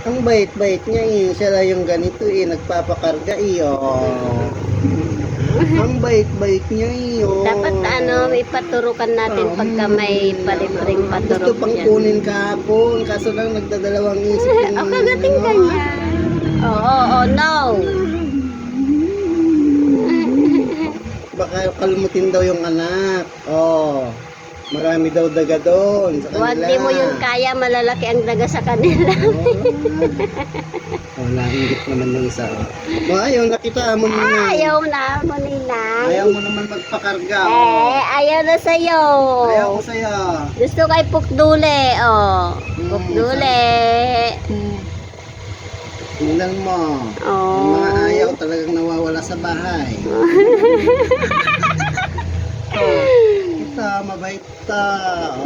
Ang bait-bait niya eh. Siya lang yung ganito eh. Nagpapakarga eh. Oh. Ang bait-bait niya eh. Oh. Dapat may paturukan natin pagka may palibreng Gusto paturok pang dyan. kunin kahapon. Kaso lang nagdadalawang isip yung... O kagating kanya. Oo, no. Baka kalmutin daw yung anak. Oh. Marami daw daga doon sa kanila. Huwag di mo yun kaya, malalaki ang daga sa kanila. Oh, nainggit naman yung isa. Oh, ayaw, nakita mo na. Ayaw na mo ninang. Ayaw mo naman magpakarga. Ayaw na sa'yo. Ayaw ko sa'yo. Gusto kay Pukdule, Pukdule. Tingnan mo. Yung mga ayaw talagang nawawala sa bahay. Ito, mabait to.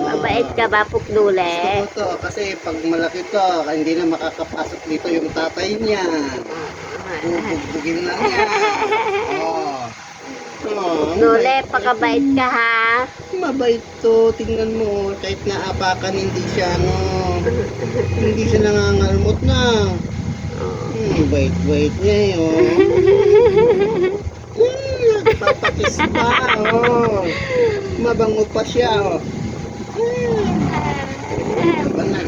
Mabait ka ba, Pukdule? Gusto ko to kasi pag malaki to, hindi na makakapasok dito yung tatay niya. Bugbugin lang niya. Pukdule, pakabait ka ha. Mabait to, tingnan mo. Kahit naapakan, hindi siya, hindi siya nangangalmot na. Bait-bait niya eh, nagpapakis pa, mabango pa siya, Diba na?